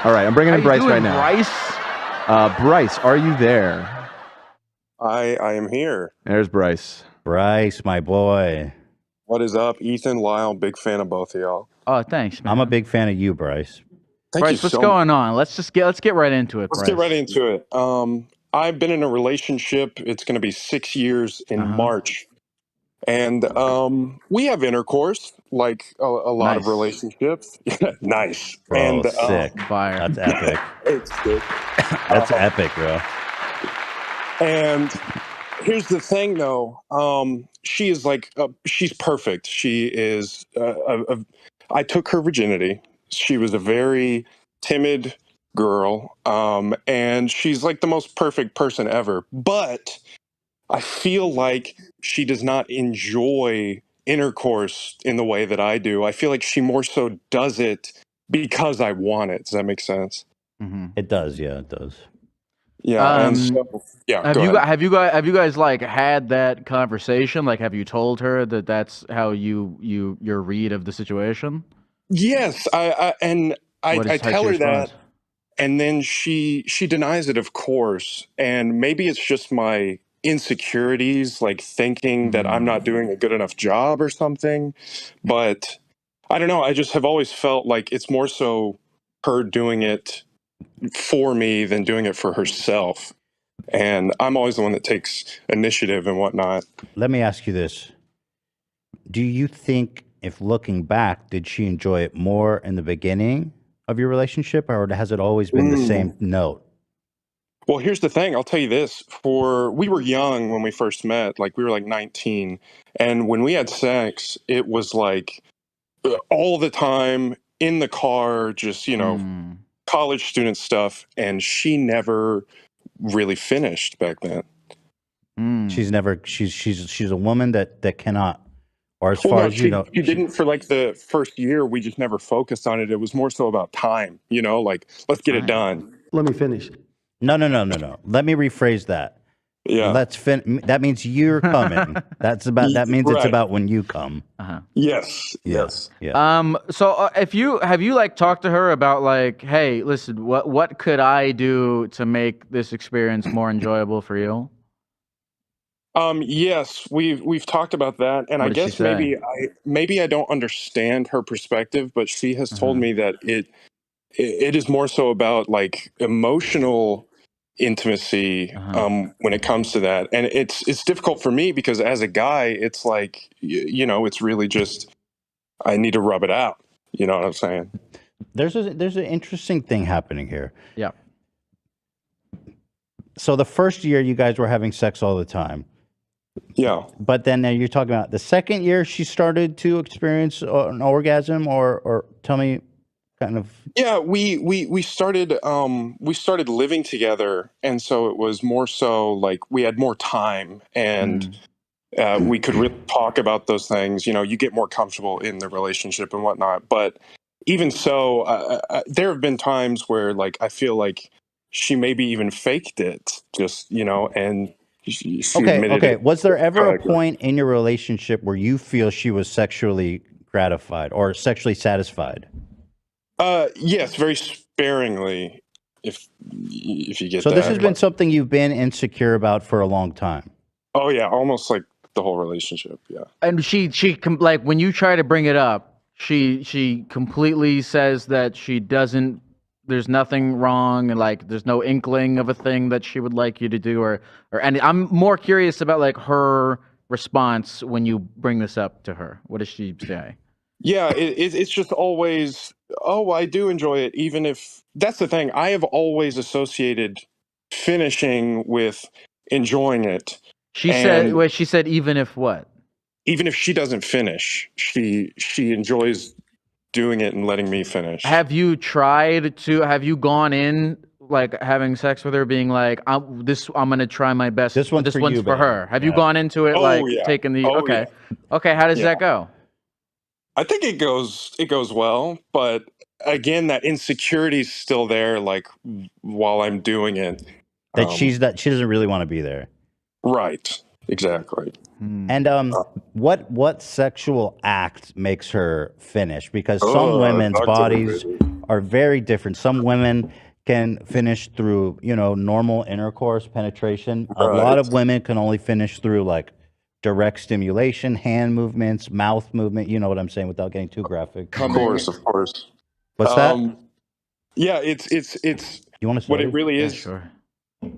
All right, I'm bringing in Bryce right now. Bryce? Bryce, are you there? I am here. There's Bryce. Bryce, my boy. What is up, Ethan, Lyle? Big fan of both of y'all. Oh, thanks, man. I'm a big fan of you, Bryce. Thank Bryce, you what's so going on? Let's get right into it. Let's Bryce. get right into it. I've been in a relationship. It's going to be 6 years in March, and we have intercourse like a lot of relationships. Nice, Bro, and sick. Fire. That's epic. It's good. That's epic, bro. And here's the thing, though. She is like, she's perfect. She is. I took her virginity. She was a very timid girl, and she's like the most perfect person ever. But I feel like she does not enjoy intercourse in the way that I do. I feel like she more so does it because I want it. Does that make sense? Mm-hmm. It does, yeah, it does. Yeah, and so, yeah. Have you guys like had that conversation? Like, have you told her that that's how your read of the situation? Yes, I tell her response? that, and then she denies it, of course. And maybe it's just my insecurities, like thinking that I'm not doing a good enough job or something. But I don't know. I just have always felt like it's more so her doing it for me than doing it for herself. And I'm always the one that takes initiative and whatnot. Let me ask you this. Do you think, if looking back, did she enjoy it more in the beginning of your relationship, or has it always been the same note? Well, here's the thing. I'll tell you this. We were young when we first met. Like, we were like 19. And when we had sex, it was like all the time in the car, just, college student stuff. And she never really finished back then. She's a woman that cannot, or as Well, far no, as you know, she didn't for like the first year. We just never focused on it. It was more so about time, like, let's get it done. Let me finish. No. Let me rephrase that. Yeah. That means you're coming. That means it's about when you come. Yes. Yeah. Yes. Yeah. So have you like talked to her about like, hey, listen, what could I do to make this experience more enjoyable for you? Yes, we've talked about that, and I guess maybe I don't understand her perspective, but she has told me that it is more so about like emotional intimacy when it comes to that, and it's difficult for me because as a guy, it's like it's really just I need to rub it out. You know what I'm saying? There's an interesting thing happening here. Yeah. So the first year you guys were having sex all the time. Yeah. But then you're talking about the second year she started to experience an orgasm, or tell me kind of. Yeah, we started living together, and so it was more so like we had more time, and we could really talk about those things. You get more comfortable in the relationship and whatnot. But even so, there have been times where like I feel like she maybe even faked it, just and she admitted it. Was there ever a point in your relationship where you feel she was sexually gratified or sexually satisfied? Yes, very sparingly, if you get that. So this has been something you've been insecure about for a long time. Oh yeah, almost like the whole relationship. Yeah. And she like when you try to bring it up, she completely says that she doesn't. There's nothing wrong, and like there's no inkling of a thing that she would like you to do, or. And I'm more curious about like her response when you bring this up to her. What does she say? Yeah, it's just always, oh, I do enjoy it, even if that's the thing. I have always associated finishing with enjoying it. She said, even if what? Even if she doesn't finish, she enjoys doing it and letting me finish. Have you gone in like having sex with her being like, I'm gonna try my best. This one's for her. Have you gone into it taking the okay. How does that go? I think it goes well, but again, that insecurity is still there. Like while I'm doing it, she doesn't really want to be there. Right. Exactly. And what sexual act makes her finish? Because some women's bodies are very different. Some women can finish through, normal intercourse penetration. A lot of women can only finish through like direct stimulation, hand movements, mouth movement. You know what I'm saying without getting too graphic. Of course. What's that? Yeah, it's You want to what start? it really is. Sure.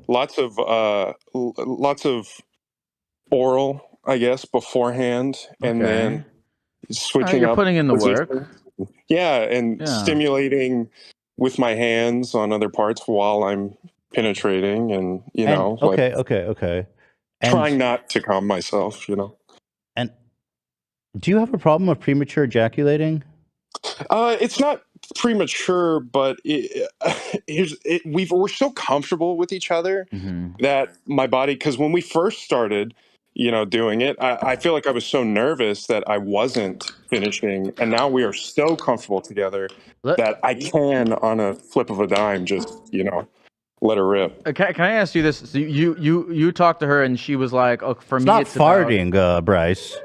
Lots of oral, I guess, beforehand, and then switching you're up putting in the work. positions. Yeah, and stimulating with my hands on other parts while I'm penetrating, and okay. And, trying not to calm myself, And do you have a problem with premature ejaculating? It's not premature, but we're so comfortable with each other that my body, because when we first started, doing it, I feel like I was so nervous that I wasn't finishing, and now we are so comfortable together that I can, on a flip of a dime, just let her rip. Can I ask you this? So you talked to her and she was like, "Oh, for It's me, not it's farting, Bryce."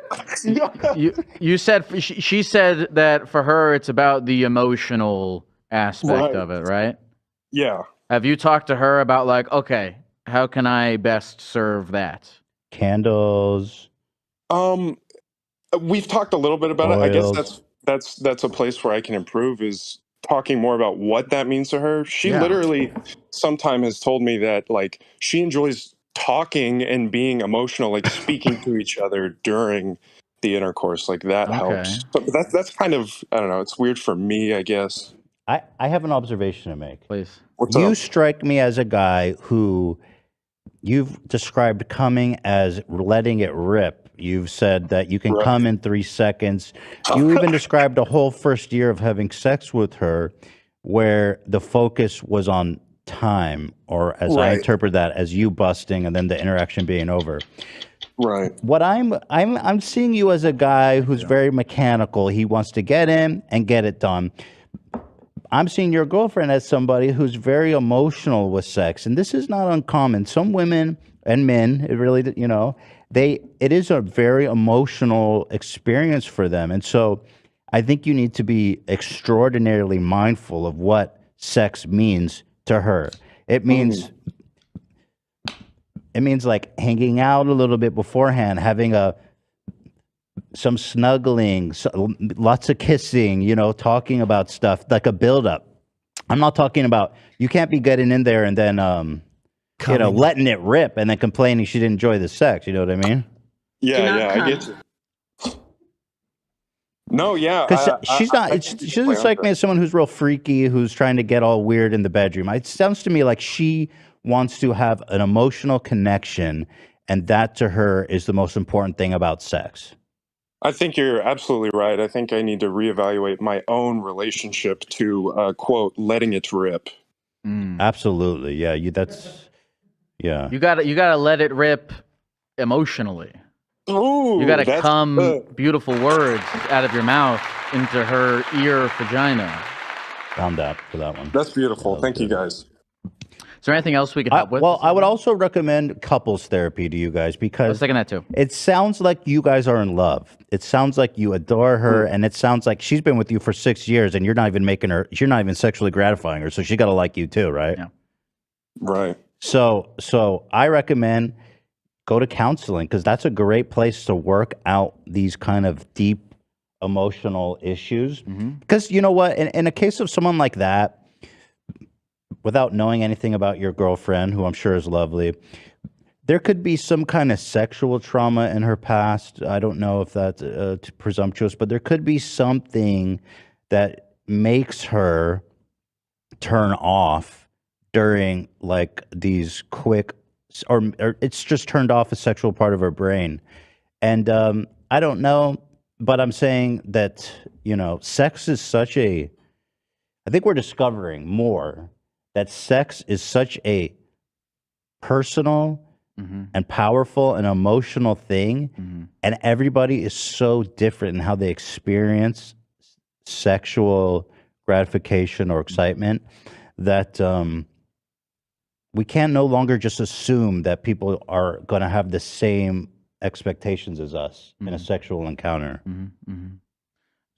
You said she said that for her it's about the emotional aspect of it, right? Yeah. Have you talked to her about like, okay, how can I best serve that? Candles. We've talked a little bit about it. I guess that's a place where I can improve, is talking more about what that means to her. She literally sometime has told me that like she enjoys talking and being emotional, like speaking to each other during the intercourse. Like that helps. But that's kind of, I don't know, it's weird for me, I guess. I have an observation to make. Please. What's you up? strike me as a guy who you've described coming as letting it rip. You've said that you can come in 3 seconds. You even described a whole first year of having sex with her where the focus was on time, or as I interpret that, as you busting and then the interaction being over. Right. What I'm seeing you as a guy who's very mechanical. He wants to get in and get it done. I'm seeing your girlfriend as somebody who's very emotional with sex, and this is not uncommon. Some women and men, it really, it is a very emotional experience for them, and so I think you need to be extraordinarily mindful of what sex means to her. It means like hanging out a little bit beforehand, having some snuggling, lots of kissing, talking about stuff, like a buildup. I'm not talking about, you can't be getting in there and then, letting it rip and then complaining she didn't enjoy the sex. You know what I mean? Yeah, I get you. No, yeah. Because she doesn't strike me as someone who's real freaky, who's trying to get all weird in the bedroom. It sounds to me like she wants to have an emotional connection, and that to her is the most important thing about sex. I think you're absolutely right. I think I need to reevaluate my own relationship to quote letting it rip. Absolutely, yeah. You gotta let it rip emotionally. Ooh, you gotta come beautiful words out of your mouth into her ear vagina. Found that for that one. That's beautiful. Thank you, guys. Is there anything else we can help with? Well, I would also recommend couples therapy to you guys, because I was thinking that too. It sounds like you guys are in love. It sounds like you adore her, and it sounds like she's been with you for 6 years, and you're not even sexually gratifying her, so she got to like you too, right? Yeah. Right. So I recommend go to counseling, because that's a great place to work out these kind of deep emotional issues. Because you know what, in a case of someone like that, without knowing anything about your girlfriend, who I'm sure is lovely, there could be some kind of sexual trauma in her past. I don't know if that's too presumptuous, but there could be something that makes her turn off during like these quick, or it's just turned off a sexual part of her brain. And I don't know, but I'm saying that, sex is I think we're discovering more that sex is such a personal and powerful and emotional thing, and everybody is so different in how they experience sexual gratification or excitement, that we can no longer just assume that people are going to have the same expectations as us in a sexual encounter.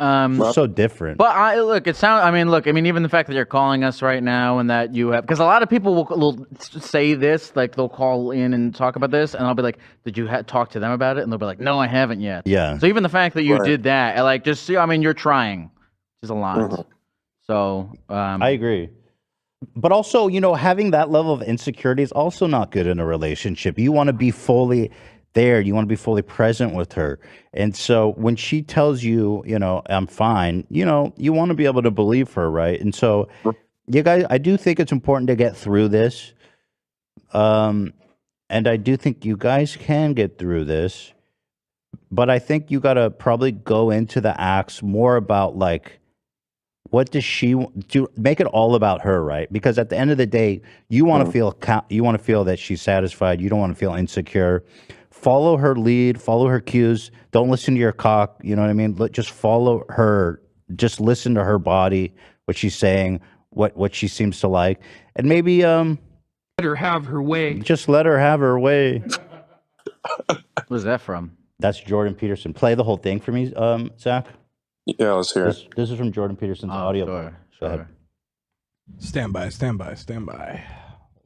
So different. But look, it sounds. I mean, look. I mean, even the fact that you're calling us right now and that you have, because a lot of people will say this, like they'll call in and talk about this, and I'll be like, "Did you talk to them about it?" And they'll be like, "No, I haven't yet." Yeah. So even the fact that you did that, like, just I mean, you're trying, which is a lot. So I agree. But also, you know, having that level of insecurity is also not good in a relationship. You want to be fully there. You want to be fully present with her. And so when she tells you, you know, I'm fine, you know, you want to be able to believe her, right? And so you guys, I do think it's important to get through this. And I do think you guys can get through this. But I think you got to probably go into the acts more about like, what does she do? Make it all about her, right? Because at the end of the day, you want to feel that she's satisfied. You don't want to feel insecure. Follow her lead, follow her cues. Don't listen to your cock. You know what I mean? Just follow her. Just listen to her body, what she's saying, what she seems to like, and maybe let her have her way. Just let her have her way. Where's that from? That's Jordan Peterson. Play the whole thing for me, Zach. Yeah, let's hear it. This is from Jordan Peterson's audio. Sure, Go ahead. Stand by, stand by, stand by.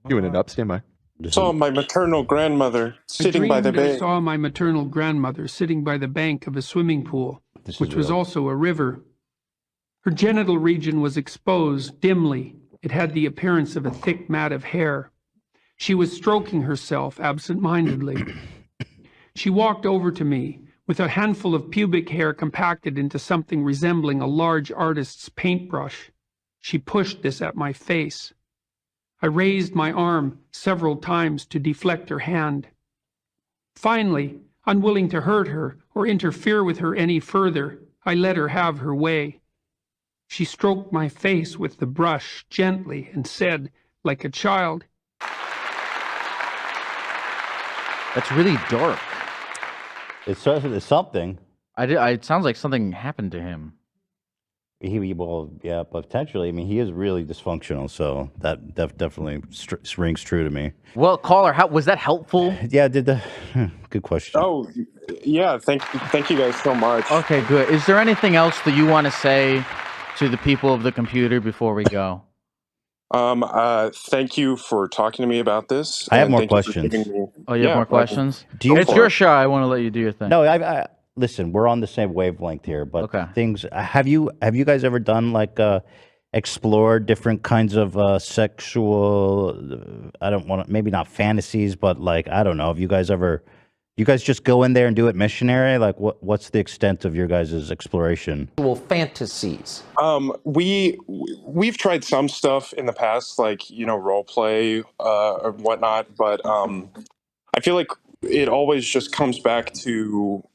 Doing it up, stand by. Saw my maternal grandmother sitting by the I bank. saw my maternal grandmother sitting by the bank of a swimming pool, which was also a river. Her genital region was exposed dimly. It had the appearance of a thick mat of hair. She was stroking herself absent-mindedly. She walked over to me with a handful of pubic hair compacted into something resembling a large artist's paintbrush. She pushed this at my face. I raised my arm several times to deflect her hand. Finally, unwilling to hurt her or interfere with her any further, I let her have her way. She stroked my face with the brush gently and said, like a child, That's really dark. It's something. It sounds like something happened to him. Well, yeah, potentially. I mean, he is really dysfunctional, so that definitely rings true to me. Well, caller, how was that helpful? Yeah, good question. Oh, yeah. Thank you guys so much. Okay, good. Is there anything else that you want to say to the people of the computer before we go? Thank you for talking to me about this. I have more questions. Oh, you have more questions? It's your show. I want to let you do your thing. No, I listen. We're on the same wavelength here, but things. Have you guys ever done like explore different kinds of sexual? I don't want to, maybe not fantasies, but like I don't know. Have you guys ever? You guys just go in there and do it missionary? Like what's the extent of your guys' exploration? Fantasies. We've tried some stuff in the past, like, you know, role play or whatnot, but I feel like it always just comes back to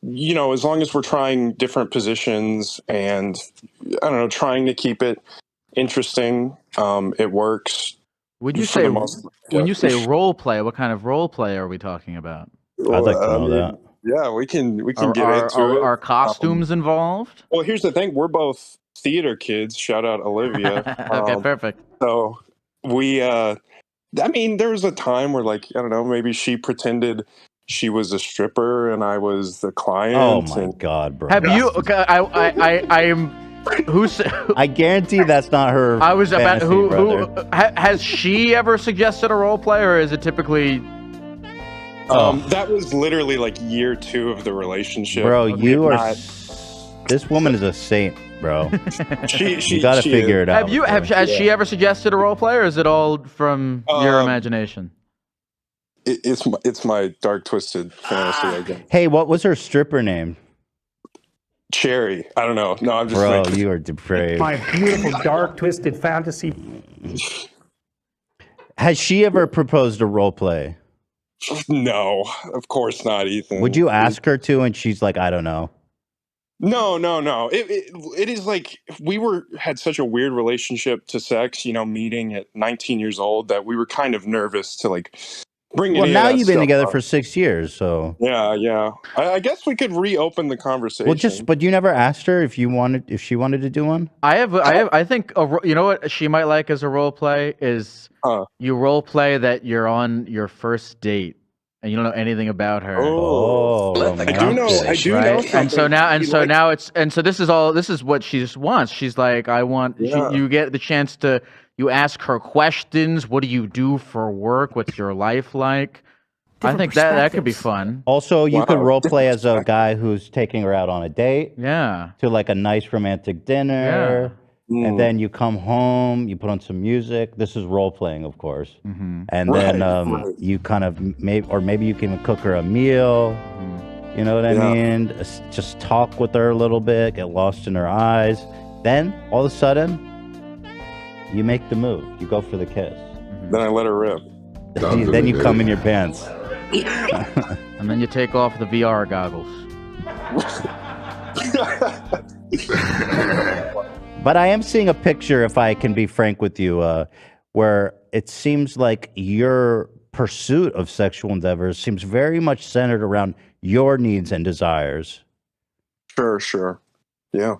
you know, as long as we're trying different positions and I don't know, trying to keep it interesting, it works. When you say role play, what kind of role play are we talking about? I'd like to know that. Yeah, we can get into it. Are costumes involved? Well, here's the thing: we're both theater kids. Shout out Olivia. Okay, perfect. So we, I mean, there was a time where, like, I don't know, maybe she pretended she was a stripper and I was the client. Oh my god, bro! Have you? Okay, I am. Who's? I guarantee that's not her. I was about fantasy, who has she ever suggested a role play, or is it typically? That was literally like year 2 of the relationship. Bro, you are. This woman is a saint, bro. You gotta figure it out. Has she ever suggested a role play, or is it all from your imagination? It's my dark twisted fantasy, I guess. Hey, what was her stripper name? Cherry. I don't know. No, I'm just. Bro, you are depraved. My beautiful dark twisted fantasy. Has she ever proposed a role play? No, of course not, Ethan. Would you ask her to, and she's like, I don't know? No. It is like we had such a weird relationship to sex, you know, meeting at 19 years old that we were kind of nervous to like bring. Well, now you've been together for 6 years, so yeah. I guess we could reopen the conversation. Well, but you never asked her if she wanted to do one. I think you know what she might like as a role play is you role play that you're on your first date and you don't know anything about her. Oh, I do know. I do know Right? something. And so now, He likes- this is what she just wants. She's like, I want. Yeah. You get the chance to. You ask her questions. What do you do for work? What's your life like? I think that could be fun. Also, you could Wow. role play as a guy who's taking her out on a date Yeah. to like a nice romantic dinner. And then you come home, you put on some music. This is role playing, of course. And then Right. you kind of maybe you can cook her a meal. You know what I mean? Just talk with her a little bit, get lost in her eyes. Then all of a sudden, you make the move. You go for the kiss. Then I let her rip. Then you come in your pants. And then you take off the VR goggles. But I am seeing a picture, if I can be frank with you, where it seems like your pursuit of sexual endeavors seems very much centered around your needs and desires. Sure. Yeah.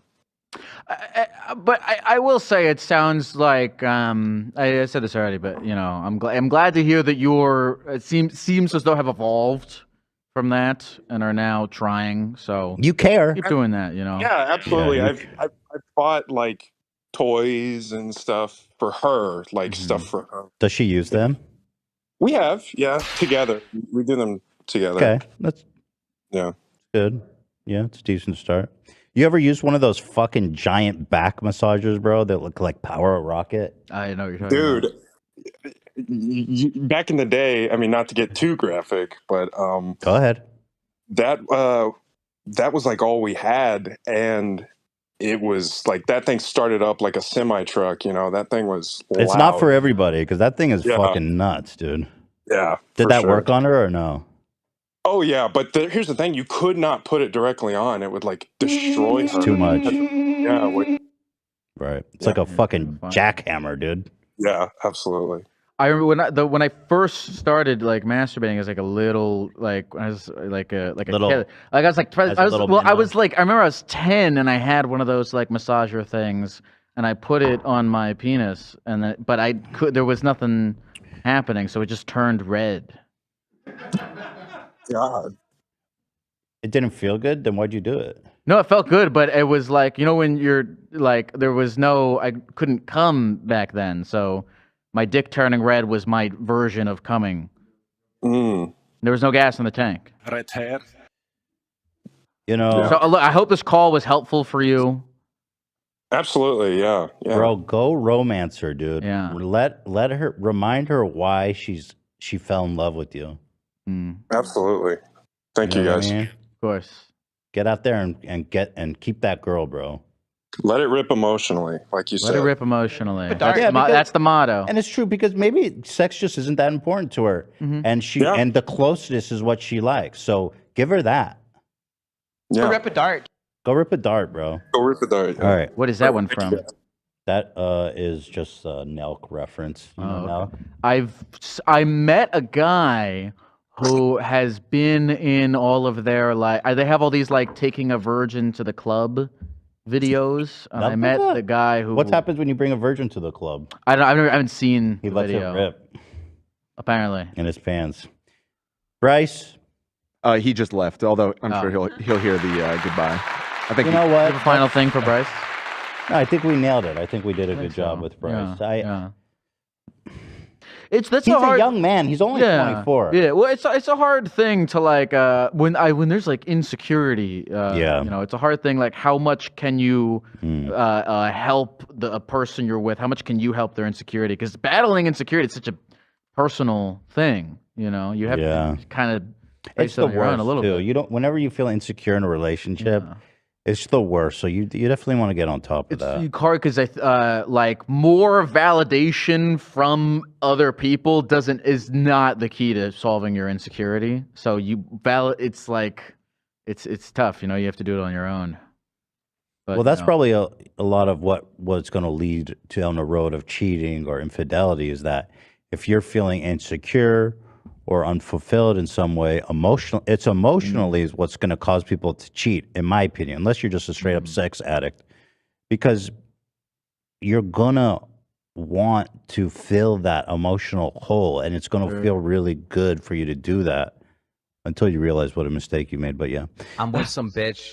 But I will say it sounds like I said this already, but you know I'm glad to hear that it seems as though have evolved from that and are now trying. So you care. Keep doing that, you know. Yeah, absolutely. Yeah, I've bought like toys and stuff for her, like stuff for her. Does she use them? We have, yeah, together. We do them together. Okay, that's good. Yeah, it's a decent start. You ever use one of those fucking giant back massagers, bro, that look like Power Rocket? I know what you're talking about. Dude, back in the day, I mean, not to get too graphic, but Go ahead. that was like all we had, and it was like that thing started up like a semi truck. You know, that thing was. It's not for everybody because that thing is fucking nuts, dude. Yeah. Did that work on her or no? Oh yeah, but here's the thing: you could not put it directly on; it would like destroy her. It's too much. Yeah. Right. It's like a fucking jackhammer, dude. Yeah. Absolutely. I remember when I first started like masturbating as like a little like I was like a Little- kid. Like I was like as a little I minnow. was like I remember I was 10 and I had one of those like massager things and I put it on my penis and then, but there was nothing happening, so it just turned red. God. It didn't feel good? Then why'd you do it? No, it felt good, but it was like, you know, when you're like, I couldn't come back then. So my dick turning red was my version of coming. Mm. There was no gas in the tank. Right hand. You know, So look, I hope this call was helpful for you. Absolutely. Yeah. Yeah. bro, go romance her, dude. Yeah. Let her remind her why she fell in love with you. Absolutely. Thank you, know what I guys. mean? Of course. Get out there and keep that girl, bro. Let it rip emotionally, like you Let said. it rip emotionally. Yeah, That's, because- that's the motto. And it's true because maybe sex just isn't that important to her, and and the closeness is what she likes. So give her that. Yeah. Rip a dart. Go rip a dart, bro. Go rip a dart. All right. What is that one from? That is just a Nelk reference. You know okay. I met a guy who has been in all of their like they have all these like taking a virgin to the club videos. And I met the guy who. What happens when you bring a virgin to the club? I haven't seen He the lets video. it rip Apparently. in his pants. Bryce, He just left, although I'm sure he'll hear the goodbye. I think you know what? You have a final thing for Bryce? No, I think we nailed it. I think we did a good job with Bryce. Yeah. He's a hard, young man. He's only 24. Yeah, well, it's a hard thing to like when there's like insecurity. You know, it's a hard thing. Like, how much can you help a person you're with? How much can you help their insecurity? Because battling insecurity is such a personal thing. You know, you have to kind of It's the worst a little too. bit. You don't. Whenever you feel insecure in a relationship, it's the worst. So you definitely want to get on top of that. It's hard because like more validation from other people is not the key to solving your insecurity. So it's like it's tough. You know, you have to do it on your own. But, Well, that's probably a lot of what's going to lead to on the road of cheating or infidelity is that if you're feeling insecure or unfulfilled in some way, emotionally is what's going to cause people to cheat, in my opinion, unless you're just a straight up sex addict, because you're going to want to fill that emotional hole and it's going to feel really good for you to do that. until you realize what a mistake you made. But yeah. I'm with some bitch